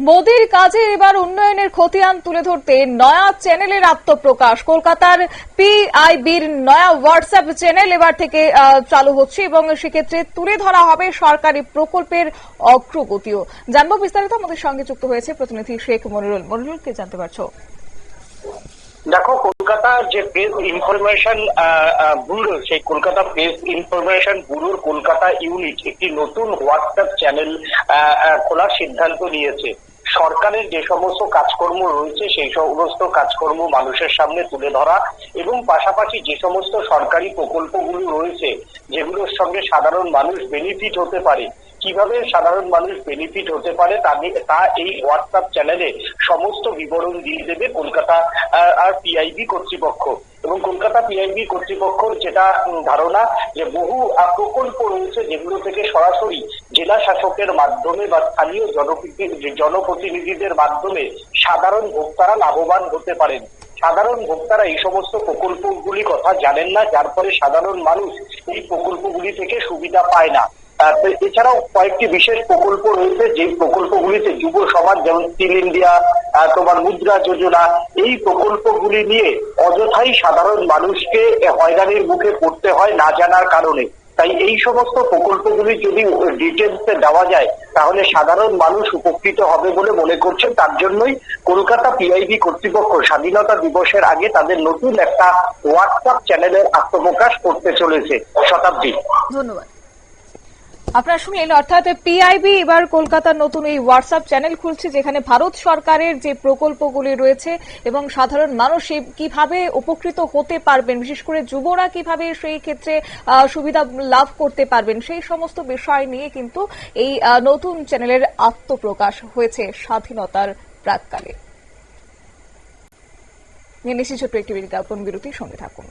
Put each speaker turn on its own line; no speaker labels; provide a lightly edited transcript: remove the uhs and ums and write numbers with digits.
মোদির কাজে এবার উন্নয়নের খতিয়ান তুলে ধরতে নয়া চ্যানেলের আত্মপ্রকাশ। কলকাতার পিআইবির নয়া হোয়াটসঅ্যাপ চ্যানেল এবার থেকে চালু হচ্ছে এবং সেক্ষেত্রে তুলে ধরা হবে সরকারি প্রকল্পের অগ্রগতিও। জানবো বিস্তারিত, আমাদের সঙ্গে যুক্ত হয়েছে প্রতিনিধি শেখ মনিরুল। মনিরুল, কে জানতে পারছো?
দেখো, কলকাতা যে প্রেস ইনফরমেশন ব্যুরো, সেই কলকাতা প্রেস ইনফরমেশন ব্যুরোর কলকাতা ইউনিট একটি নতুন হোয়াটসঅ্যাপ চ্যানেল খোলার সিদ্ধান্ত নিয়েছে। সরকারের যে সমস্ত কাজকর্ম রয়েছে সেই সমস্ত কাজকর্ম মানুষের সামনে তুলে ধরা এবং পাশাপাশি যে সমস্ত সরকারি প্রকল্পগুলো রয়েছে যেগুলোর সঙ্গে সাধারণ মানুষ বেনিফিট হতে পারে, কিভাবে সাধারণ মানুষ বেনিফিট হতে পারে তা এই হোয়াটসঅ্যাপ চ্যানেলে সমস্ত বিবরণ দিয়ে দেবে কলকাতা আর পিআইবি কর্তৃপক্ষ। এবং কলকাতা পিআইবি কর্তৃপক্ষর যেটা ধারণা যে বহু প্রকল্প রয়েছে যেগুলো থেকে সরাসরি জেলা শাসকের মাধ্যমে বা স্থানীয় জনপ্রতিনিধিদের মাধ্যমে সাধারণ ভোক্তারা লাভবান হতে পারেন। সাধারণ ভোক্তারা এই সমস্ত প্রকল্পগুলি কথা জানেন না, যার ফলে সাধারণ মানুষ এই প্রকল্পগুলি থেকে সুবিধা পায় না। এছাড়াও কয়েকটি বিশেষ প্রকল্প রয়েছে যে প্রকল্পগুলিতে যুব সমাজ, যেমন স্কিল ইন্ডিয়া, তোমার মুদ্রা যোজনা, এই প্রকল্পগুলি নিয়ে অযথাই সাধারণ মানুষকে হয়রানির মুখে পড়তে হয় না জানার কারণে। তাই এই সমস্ত প্রকল্পগুলি যদি ডিটেলসে দেওয়া যায় তাহলে সাধারণ মানুষ উপকৃত হবে বলে মনে করছেন। তার জন্যই কলকাতা পিআইবি কর্তৃপক্ষ স্বাধীনতা দিবসের আগে তাদের নতুন একটা হোয়াটসঅ্যাপ চ্যানেলের আত্মপ্রকাশ করতে চলেছে। শতাব্দী,
ধন্যবাদ। আপনারা শুনলেন, অর্থাৎ পিআইবি এবার কলকাতার নতুন এই হোয়াটসঅ্যাপ চ্যানেল খুলছে যেখানে ভারত সরকারের যে প্রকল্পগুলি রয়েছে এবং সাধারণ মানুষ কিভাবে উপকৃত হতে পারবেন, বিশেষ করে যুবরা কিভাবে সেই ক্ষেত্রে সুবিধা লাভ করতে পারবেন, সেই সমস্ত বিষয় নিয়ে কিন্তু এই নতুন চ্যানেলের আত্মপ্রকাশ হয়েছে স্বাধীনতার প্রাক্কালে। নিয়ে নিচ্ছি ছোট্ট একটি বিজ্ঞাপন বিরতির সঙ্গে থাকুন।